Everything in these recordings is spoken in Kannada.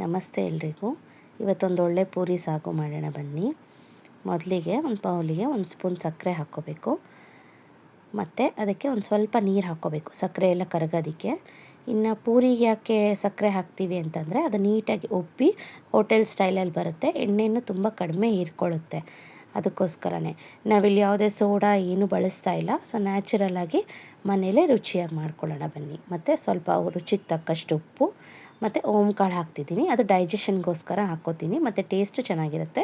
ನಮಸ್ತೆ ಎಲ್ರಿಗೂ. ಇವತ್ತೊಂದು ಒಳ್ಳೆ ಪೂರಿ ಸಾಗು ಮಾಡೋಣ ಬನ್ನಿ. ಮೊದಲಿಗೆ ಒಂದು ಬೌಲಿಗೆ ಒಂದು ಸ್ಪೂನ್ ಸಕ್ಕರೆ ಹಾಕ್ಕೋಬೇಕು, ಮತ್ತು ಅದಕ್ಕೆ ಒಂದು ಸ್ವಲ್ಪ ನೀರು ಹಾಕ್ಕೋಬೇಕು, ಸಕ್ಕರೆ ಎಲ್ಲ ಕರಗೋದಕ್ಕೆ. ಇನ್ನು ಪೂರಿಗೆ ಯಾಕೆ ಸಕ್ಕರೆ ಹಾಕ್ತೀವಿ ಅಂತಂದರೆ ಅದು ನೀಟಾಗಿ ಉಪ್ಪಿ ಹೋಟೆಲ್ ಸ್ಟೈಲಲ್ಲಿ ಬರುತ್ತೆ, ಎಣ್ಣೆನೂ ತುಂಬ ಕಡಿಮೆ ಹೀರ್ಕೊಳ್ಳುತ್ತೆ. ಅದಕ್ಕೋಸ್ಕರನೇ ನಾವಿಲ್ಲಿ ಯಾವುದೇ ಸೋಡಾ ಏನೂ ಬಳಸ್ತಾ ಇಲ್ಲ. ಸೊ ನ್ಯಾಚುರಲಾಗಿ ಮನೇಲೇ ರುಚಿಯಾಗಿ ಮಾಡ್ಕೊಳ್ಳೋಣ ಬನ್ನಿ. ಮತ್ತು ಸ್ವಲ್ಪ ರುಚಿಗೆ ತಕ್ಕಷ್ಟು ಉಪ್ಪು ಮತ್ತು ಕಾಳು ಹಾಕ್ತಿದ್ದೀನಿ, ಅದು ಡೈಜೆಷನ್ಗೋಸ್ಕರ ಹಾಕ್ಕೋತೀನಿ, ಮತ್ತು ಟೇಸ್ಟು ಚೆನ್ನಾಗಿರುತ್ತೆ.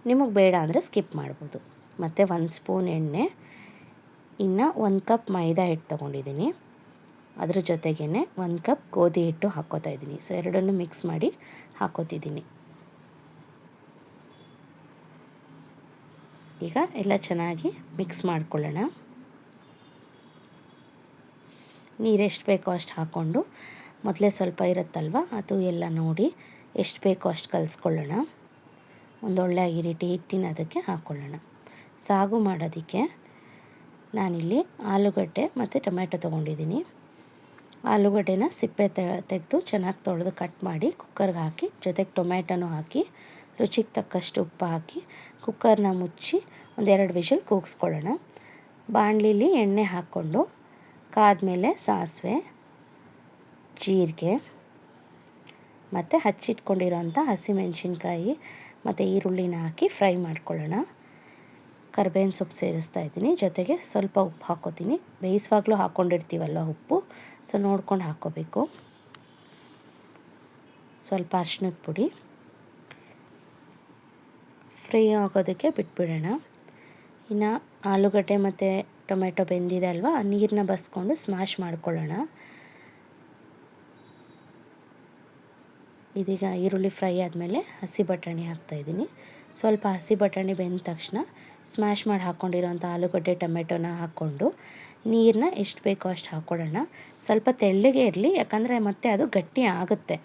ನಿಮಗೆ ಬೇಡ ಅಂದರೆ ಸ್ಕಿಪ್ ಮಾಡ್ಬೋದು. ಮತ್ತು 1 ಸ್ಪೂನ್ ಎಣ್ಣೆ, ಇನ್ನು 1 ಕಪ್ ಮೈದಾ ಹಿಟ್ಟು ತೊಗೊಂಡಿದ್ದೀನಿ, ಅದ್ರ ಜೊತೆಗೇ 1 ಕಪ್ ಗೋಧಿ ಹಿಟ್ಟು ಹಾಕ್ಕೋತಾ ಇದ್ದೀನಿ. ಸೊ ಎರಡನ್ನೂ ಮಿಕ್ಸ್ ಮಾಡಿ ಹಾಕ್ಕೋತಿದ್ದೀನಿ. ಈಗ ಎಲ್ಲ ಚೆನ್ನಾಗಿ ಮಿಕ್ಸ್ ಮಾಡ್ಕೊಳ್ಳೋಣ. ನೀರು ಎಷ್ಟು ಬೇಕೋ ಅಷ್ಟು ಹಾಕ್ಕೊಂಡು, ಮೊದಲೇ ಸ್ವಲ್ಪ ಇರುತ್ತಲ್ವ ಅದು ಎಲ್ಲ ನೋಡಿ ಎಷ್ಟು ಬೇಕೋ ಅಷ್ಟು ಕಲಿಸ್ಕೊಳ್ಳೋಣ. ಒಂದೊಳ್ಳೆ ಈ ರೀತಿ ಹಿಟ್ಟಿನ ಅದಕ್ಕೆ ಹಾಕ್ಕೊಳ್ಳೋಣ. ಸಾಗು ಮಾಡೋದಕ್ಕೆ ನಾನಿಲ್ಲಿ ಆಲೂಗಡ್ಡೆ ಮತ್ತು ಟೊಮೆಟೊ ತೊಗೊಂಡಿದ್ದೀನಿ. ಆಲೂಗಡ್ಡೆನ ಸಿಪ್ಪೆ ತೆಗೆದು ಚೆನ್ನಾಗಿ ತೊಳೆದು ಕಟ್ ಮಾಡಿ ಕುಕ್ಕರ್ಗೆ ಹಾಕಿ, ಜೊತೆಗೆ ಟೊಮೆಟೊನೂ ಹಾಕಿ, ರುಚಿಗೆ ತಕ್ಕಷ್ಟು ಉಪ್ಪು ಹಾಕಿ ಕುಕ್ಕರ್ನ ಮುಚ್ಚಿ 1-2 ವಿಷಲ್ ಕೂಗಿಸ್ಕೊಳ್ಳೋಣ. ಬಾಣಲಿಲಿ ಎಣ್ಣೆ ಹಾಕ್ಕೊಂಡು ಕಾದ್ಮೇಲೆ ಸಾಸಿವೆ, ಜೀರಿಗೆ ಮತ್ತು ಹಚ್ಚಿಟ್ಕೊಂಡಿರೋಂಥ ಹಸಿಮೆಣಸಿನ್ಕಾಯಿ ಮತ್ತು ಈರುಳ್ಳಿನ ಹಾಕಿ ಫ್ರೈ ಮಾಡ್ಕೊಳ್ಳೋಣ. ಕರಿಬೇವಿನ ಸೊಪ್ಪು ಸೇರಿಸ್ತಾ ಇದ್ದೀನಿ, ಜೊತೆಗೆ ಸ್ವಲ್ಪ ಉಪ್ಪು ಹಾಕ್ಕೋತೀನಿ. ಬೇಯಿಸುವಾಗಲೂ ಹಾಕ್ಕೊಂಡಿರ್ತೀವಲ್ವ ಉಪ್ಪು, ಸೊ ನೋಡ್ಕೊಂಡು ಹಾಕ್ಕೋಬೇಕು. ಸ್ವಲ್ಪ ಅರಿಶಿನದ ಪುಡಿ, ಫ್ರೈ ಆಗೋದಕ್ಕೆ ಬಿಟ್ಬಿಡೋಣ. ಇನ್ನು ಆಲೂಗಡ್ಡೆ ಮತ್ತು ಟೊಮೆಟೊ ಬೆಂದಿದೆ ಅಲ್ವಾ, ನೀರನ್ನ ಬಸ್ಕೊಂಡು ಸ್ಮ್ಯಾಶ್ ಮಾಡ್ಕೊಳ್ಳೋಣ. ಇದೀಗ ಈರುಳ್ಳಿ ಫ್ರೈ ಆದಮೇಲೆ ಹಸಿ ಬಟಾಣಿ ಹಾಕ್ತಾಯಿದ್ದೀನಿ. ಸ್ವಲ್ಪ ಹಸಿ ಬಟಾಣಿ ಬೆಂದ ತಕ್ಷಣ ಸ್ಮ್ಯಾಶ್ ಮಾಡಿ ಹಾಕ್ಕೊಂಡಿರೋಂಥ ಆಲೂಗಡ್ಡೆ ಟೊಮೆಟೊನ ಹಾಕ್ಕೊಂಡು ನೀರನ್ನ ಎಷ್ಟು ಬೇಕೋ ಅಷ್ಟು ಹಾಕ್ಕೊಳ್ಳೋಣ. ಸ್ವಲ್ಪ ತೆಳ್ಳಗೆ ಇರಲಿ, ಯಾಕಂದರೆ ಮತ್ತೆ ಅದು ಗಟ್ಟಿ ಆಗುತ್ತೆ.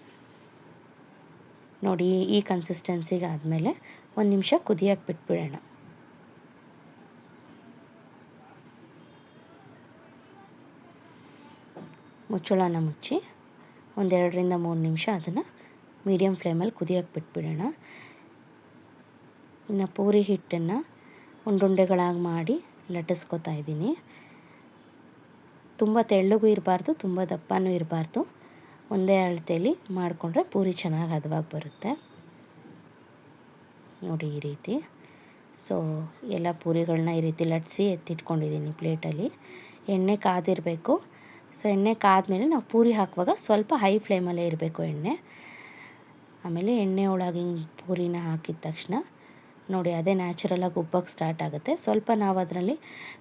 ನೋಡಿ ಈ ಕನ್ಸಿಸ್ಟೆನ್ಸಿಗೆ ಆದಮೇಲೆ 1 ನಿಮಿಷ ಕುದಿಯೋಕ್ಕೆ ಬಿಟ್ಬಿಡೋಣ. ಮುಚ್ಚಳನ ಮುಚ್ಚಿ 1-2-3 ನಿಮಿಷ ಅದನ್ನು ಮೀಡಿಯಮ್ ಫ್ಲೇಮಲ್ಲಿ ಕುದಿಯೋಕ್ಕೆ ಬಿಟ್ಬಿಡೋಣ. ಇನ್ನು ಪೂರಿ ಹಿಟ್ಟನ್ನು ಉಂಡುಂಡೆಗಳಾಗಿ ಮಾಡಿ ಲಟ್ಟಿಸ್ಕೊತಾ ಇದ್ದೀನಿ. ತುಂಬ ತೆಳ್ಳಗೂ ಇರಬಾರ್ದು, ತುಂಬ ದಪ್ಪನೂ ಇರಬಾರ್ದು, ಒಂದೇ ಅಳತೆಯಲ್ಲಿ ಮಾಡಿಕೊಂಡ್ರೆ ಪೂರಿ ಚೆನ್ನಾಗಿ ಹದವಾಗಿ ಬರುತ್ತೆ. ನೋಡಿ ಈ ರೀತಿ. ಸೊ ಎಲ್ಲ ಪೂರಿಗಳನ್ನ ಈ ರೀತಿ ಲಟ್ಟಿಸಿ ಎತ್ತಿಟ್ಕೊಂಡಿದ್ದೀನಿ ಪ್ಲೇಟಲ್ಲಿ. ಎಣ್ಣೆ ಕಾದಿರಬೇಕು. ಸೊ ಎಣ್ಣೆ ಕಾದ್ಮೇಲೆ ನಾವು ಪೂರಿ ಹಾಕುವಾಗ ಸ್ವಲ್ಪ ಹೈ ಫ್ಲೇಮಲ್ಲೇ ಇರಬೇಕು ಎಣ್ಣೆ. ಆಮೇಲೆ ಎಣ್ಣೆ ಒಳಗೆ ಹಿಂಗೆ ಪೂರಿನ ಹಾಕಿದ ತಕ್ಷಣ ನೋಡಿ ಅದೇ ನ್ಯಾಚುರಲಾಗಿ ಉಬ್ಬಕ್ಕೆ ಸ್ಟಾರ್ಟ್ ಆಗುತ್ತೆ. ಸ್ವಲ್ಪ ನಾವು ಅದರಲ್ಲಿ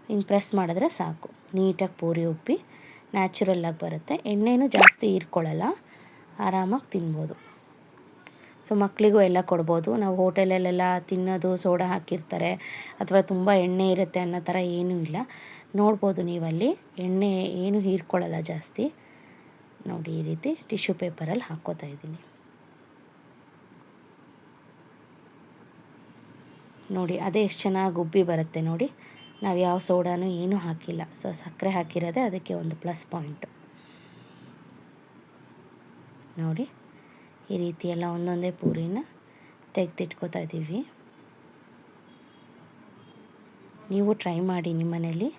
ಹಿಂಗೆ ಪ್ರೆಸ್ ಮಾಡಿದ್ರೆ ಸಾಕು, ನೀಟಾಗಿ ಪೂರಿ ಉಬ್ಬಿ ನ್ಯಾಚುರಲ್ಲಾಗಿ ಬರುತ್ತೆ. ಎಣ್ಣೆನೂ ಜಾಸ್ತಿ ಹೀರ್ಕೊಳ್ಳಲ್ಲ, ಆರಾಮಾಗಿ ತಿನ್ಬೋದು. ಸೊ ಮಕ್ಕಳಿಗೂ ಎಲ್ಲ ಕೊಡ್ಬೋದು. ನಾವು ಹೋಟೆಲಲ್ಲೆಲ್ಲ ತಿನ್ನೋದು ಸೋಡಾ ಹಾಕಿರ್ತಾರೆ ಅಥವಾ ತುಂಬ ಎಣ್ಣೆ ಇರುತ್ತೆ ಅನ್ನೋ ಥರ ಏನೂ ಇಲ್ಲ. ನೋಡ್ಬೋದು ನೀವಲ್ಲಿ ಎಣ್ಣೆ ಏನು ಹೀರ್ಕೊಳ್ಳಲ್ಲ ಜಾಸ್ತಿ. ನೋಡಿ ಈ ರೀತಿ ಟಿಶ್ಯೂ ಪೇಪರಲ್ಲಿ ಹಾಕ್ಕೋತಾ ಇದ್ದೀನಿ. ನೋಡಿ ಅದೇ ಎಷ್ಟು ಚೆನ್ನಾಗಿ ಉಬ್ಬಿ ಬರುತ್ತೆ ನೋಡಿ. ನಾವು ಯಾವ ಸೋಡಾನೂ ಏನೂ ಹಾಕಿಲ್ಲ, ಸೊ ಸಕ್ಕರೆ ಹಾಕಿರೋದೇ ಅದಕ್ಕೆ ಒಂದು ಪ್ಲಸ್ ಪಾಯಿಂಟು. ನೋಡಿ ಈ ರೀತಿ ಎಲ್ಲ ಒಂದೊಂದೇ ಪೂರಿನ ತೆಗೆದಿಟ್ಕೋತಾ ಇದ್ದೀವಿ. ನೀವು ಟ್ರೈ ಮಾಡಿ ನಿಮ್ಮ ಮನೇಲಿ,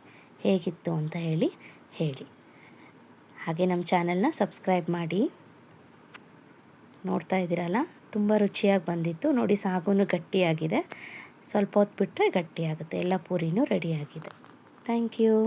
ಹೇಗಿತ್ತು ಅಂತ ಹೇಳಿ. ಹಾಗೆ ನಮ್ಮ ಚಾನಲ್ನ ಸಬ್ಸ್ಕ್ರೈಬ್ ಮಾಡಿ. ನೋಡ್ತಾ ಇದ್ದೀರಲ್ಲ, ತುಂಬ ರುಚಿಯಾಗಿ ಬಂದಿತ್ತು ನೋಡಿ. ಸಾಗುನು ಗಟ್ಟಿಯಾಗಿದೆ, ಸ್ವಲ್ಪ ಹೊತ್ತು ಬಿಟ್ಟರೆ ಗಟ್ಟಿಯಾಗುತ್ತೆ. ಎಲ್ಲ ಪೂರಿನೂ ರೆಡಿಯಾಗಿದೆ. Thank you.